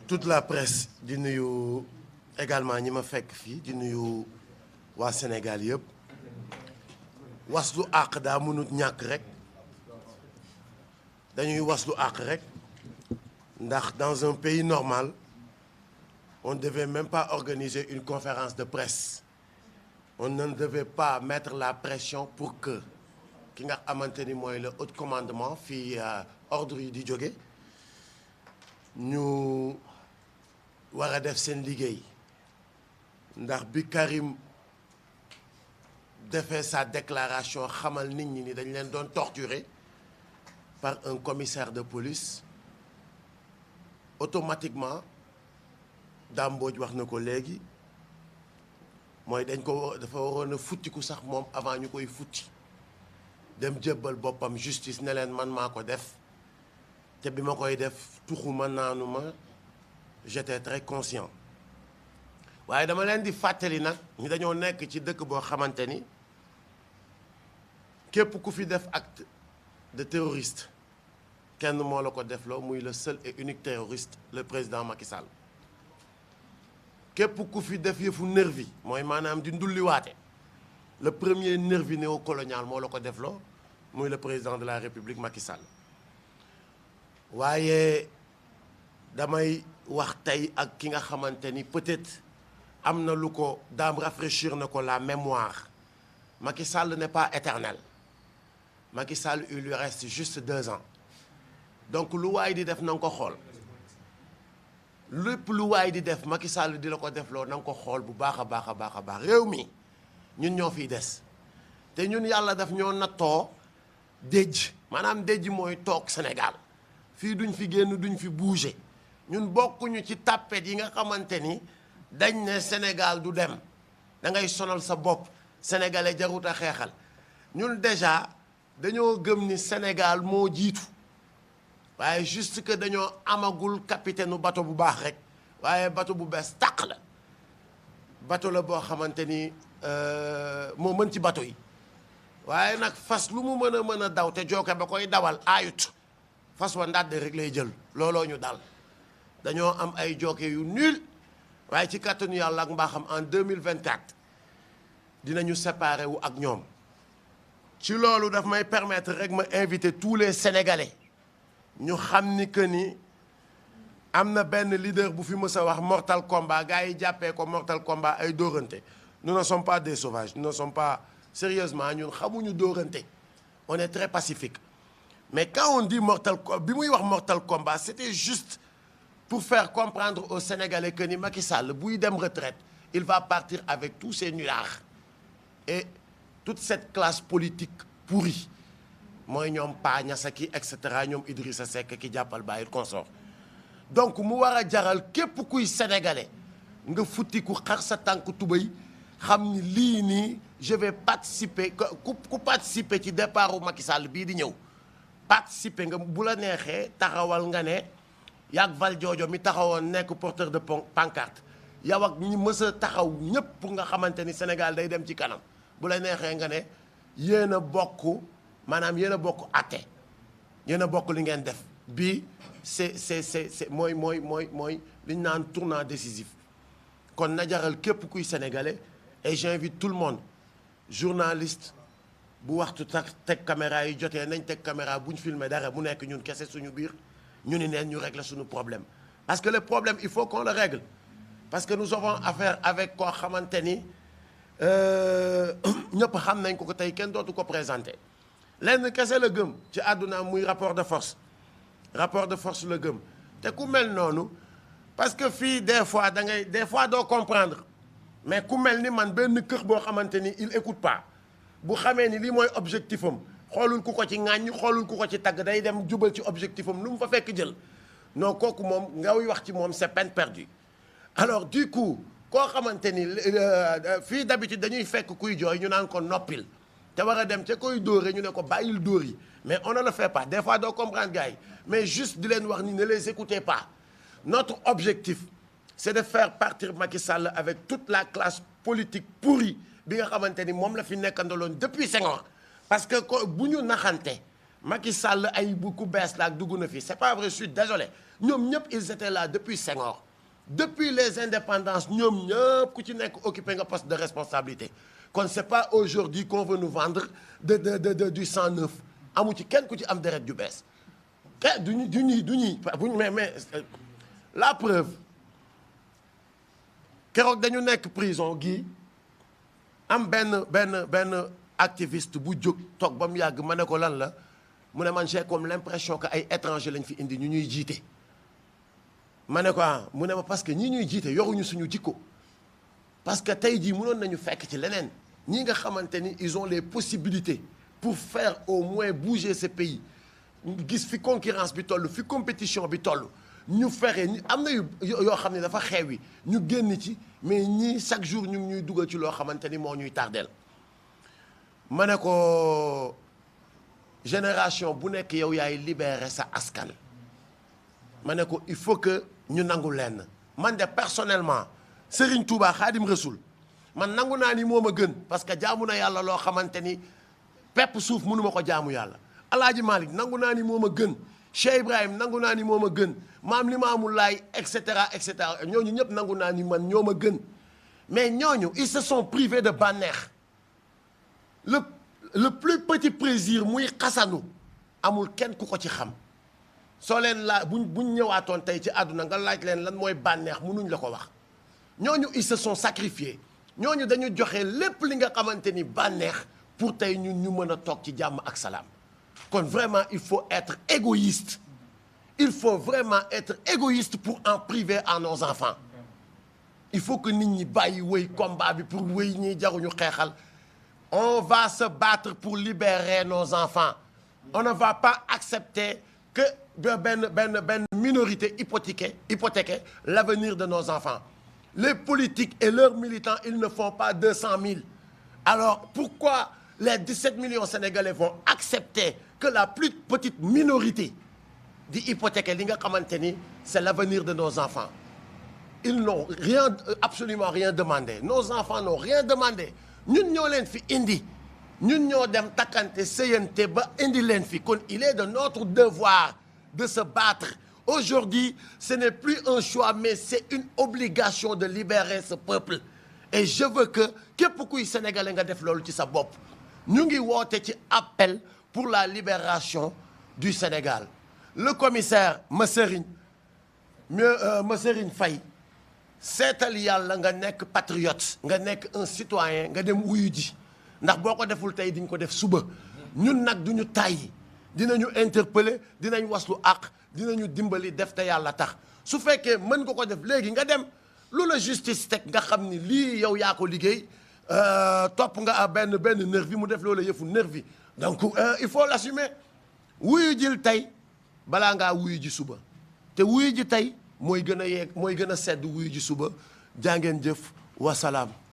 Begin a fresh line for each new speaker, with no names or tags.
toute la presse di nuyu également ñi ma fekk fii di nuyu waa Sénégal yëpp waslu àq daa mënut ñàkk rek dañuy waslu àq rek ndax dans un pays normal on ne devait même pas organiser une conférence de presse on ne devait pas mettre la pression pour que ki nga xamante ni mooy le haut commandement fii ordre yi di jóge ñu war a def seen liggéey ndax bi Karim defee sa déclaration xamal nit ñi ni dañ leen doon torturer par un commissaire de police automatiquement Dame Mbodj wax na ko léegi mooy dafa waroon a futtiku sax moom avant ñu koy futti dem jébbal boppam justice ne leen man maa ko def te bi ma koy def tuxuma naanuma j'étais très conscient waaye dama leen di fàttali nag ñi dañoo nekk ci dëkk boo xamante ni képp ku fi def acte de terroriste kenn moo la ko defloo muy le seul et unique terroriste le président Macky Sall képp ku fi def yëfu nervi mooy maanaam di ndulliwaate le premier nervi néocolonial moo la ko defloo muy le président de la République Macky Sall waaye damay wax tey ak ki nga xamante ni peut-être am na lu ko daam rafraîchir na ko la mémoire Macky Sall n'est pas éternel Macky Sall il lui reste juste 2 ans donc lu waay di def na nga ko xool lépp lu waay di def Macky Sall di la ko defloo na nga ko xool bu baax a baax a baax a baax réew mi ñun ñoo fiy des te ñun yàlla daf ñoo nattoo déj maanaam déj mooy toog Sénégal fii duñ fi génn duñ fi bouger ñun bokkuñu ci tàppet yi nga xamante ni dañ ne Sénégal du dem da ngay sonal sa bopp sénégalais jarut a xeexal ñun déjà dañoo gëm ni Sénégal moo jiitu waaye juste que dañoo amagul capitaine u bateau bu baax rek waaye bateau bu bees tàq la bateau la boo xamante ni moo mën ci bateau yi waaye nag fas lu mu mën a daw te jooke ba koy dawal aayut fas wa ndàdd rek lay jël looloo ñu dal dañoo am ay jooke yu nul waaye ci kàttanu yàlla ak mbaaxam en 2024 dinañu séparer wu ak ñoom ci loolu daf may permettre rek ma inviter tous les Sénégalais ñu xam ni que ni am na benn leader bu fi mës a wax Mortal Kombat gars yi jàppee ko Mortal Kombat ay dóorante nous ne sommes pas des sauvages nous ne sommes pas sérieusement ñun xamuñu dóorante on est très pacifique mais quand on dit Mortal Kombat bi muy wax Mortal Kombat c'était juste pour faire comprendre aux Sénégalais que ni Macky Sall buy dem retraite il va partir avec tous ces nullards et toute cette classe politique pourrie mooy ñoom Pa Niassaki et cetera ñoom Idrissa Seck ki jàppal bàyyil consort donc mu war a jaral képp kuy sénégalais nga futtiku xar sa tànk tubéy xam ni lii nii je vais participer ku participer ci départ u Macky Sall bii di ñëw participer nga bu la neexee taxawal nga ne yàgg Valdiodio mi taxawoon nekk porteur de pancarte yow ak ñi mës a taxaw ñëpp pour nga xamante ni Sénégal day dem ci kanam bu la neexee nga ne yéen a bokk maanaam yéen a bokk àtte yéen a bokk li ngeen def bii c'est mooy li ñu naan tournant décisif kon na jaral képp kuy sénégalais et j'invite tout le monde journaliste bu waxtu teg caméra yi jotee nañ teg caméra bu ñu filmer dara mu nekk ñun kese suñu biir ñu ni neen ñu régler suñu problème parce que le problème il faut qu'on le règle parce que nous avons affaire avec koo xamante ni ñëpp xam nañ ko tey kenn dootu ko présenter lenn kese la gëm ci àdduna muy rapport de force la gëm te ku mel noonu parce que fii des fois des fois doo comprendre mais ku mel ni man benn kër boo xamante ni il écoute pas bu xamee ni lii mooy objectif am xoolul ku ko ci ŋàññ xoolul ku ko ci tagg day dem jubal ci objectif am lu mu fa fekk jël non kooku moom ngay wax ci moom c'est peine perdue alors du coup koo xamante ni fii d'habitude dañuy fekk kuy jooy ñu naan ko noppil te war a dem ca koy dóore ñu ne ko bàyyil dóor yi mais on ne le fait pas des fois doo comprendre gars yi mais juste di leen wax ni ne les écoutez pas notre objectif c'est de faire partir Macky Sall avec toute la classe politique pourrie bi nga xamante ni moom la fi nekkandaloon depuis Senghor parce que bu ñu naxante Macky Sall ay bu ku bees la ak dugg na fi c'est pas vrai, je suis désolé ñoom ñëpp ils étaient là depuis Senghor depuis les indépendances ñoom ñëpp ku ci nekk occupé nga poste de responsabilité kon c'est pas aujourd'hui qu'on veut nous vendre du sang neuf amu ci kenn ku ci am deret ju bees te duñuy mais la preuve keroog dañu nekk prison gi am benn activiste bu jóg toog ba mu yàgg ma ne ko lan la mu ne man j'ai comme l'impression que ay étrangers lañ fi indi ñu ñuy jiite ma ne ko mu ne ma parce que ñii ñuy jiite yoruñu suñu jikko parce que tey jii mënoon nañu fekk ci leneen ñi nga xamante ni ils ont les possibilités pour faire au moins bouger ce pays gis fi concurrence bi toll fi compétition bi toll ñu fexe am na yoo xam ne dafa xewi ñu génn ci mais ñii chaque jour ñu ngi ñuy dugal ci loo xamante ni moo ñuy tardeel ma ne ko génération bu nekk yow yaay libérer sa askan ma ne ko il faut que ñu nangu lenn man de personnellement Serigne Touba Khadim Rasoul man nangu naa ni moo ma gën parce que jaamu na yàlla loo xamante ni pepp suuf mënu ma ko jaamu yàlla Alaaji Malick nangu naa ni moo ma gën Cheikh Ibrahim nangu naa ni moo ma gën Maam Limaamu Laay et cetera ñooñu ñëpp nangu naa ni man ñoo ma gën mais ñooñu ils se sont privés de bànneex le plus petit plaisir muy xasanu amul kenn ku ko ci xam soo leen laa buñ ñëwaatoon tey ci àdduna nga laaj leen lan mooy bànneex mënuñ la ko wax ñooñu ils se sont sacrifiés ñooñu dañu joxe lépp li nga xamante ni bànneex pour tey ñun ñu mën a toog ci jàmm ak salaam kon vraiment il faut être égoïste il faut vraiment être égoïste pour en priver à nos enfants il faut que nit ñi bàyyi wéy combat bi pour wéy ñi jaruñu xeexal on va se battre pour libérer nos enfants on ne va pas accepter que benn minorité hypothéquer l'avenir de nos enfants les politiques et leurs militants ils ne font pas 200 000 alors pourquoi les 17 millions sénégalais vont accepter que la plus petite minorité di hypothéquer li nga xamante ni c'est l'avenir de nos enfants ils n'ont absolument rien demandé nos enfants n'ont rien demandé ñun ñoo leen fi indi ñun ñoo dem takkante sëyante ba indi leen fi kon il est de notre devoir de se battre aujourd'hui ce n'est plus un choix mais c'est une obligation de libérer ce peuple et je veux que képp kuy sénégalais nga def loolu ci sa bopp ñu ngi woote ci appel pour la libération du Sénégal le commissaire Masserigne Faye seetal yàlla nga nekk patriote nga nekk un citoyen nga dem wuyu ji ndax boo ko deful tey diñ ko def suba ñun nag duñu tàyyi dinañu interpeller dinañ waslu àq dinañu dimbali def te yàlla tax su fekkee mën nga ko def léegi nga dem lu la justice teg nga xam ni lii yow yaa ko liggéey topp nga benn nervi mu def loola yëfu nervi donc il faut l'assumer wuyu jil tey balaa ngaa wuyu ji suba te wuyu ji tey mooy gën a sedd wuyu ji suba jaa ngeen jëf wasalaam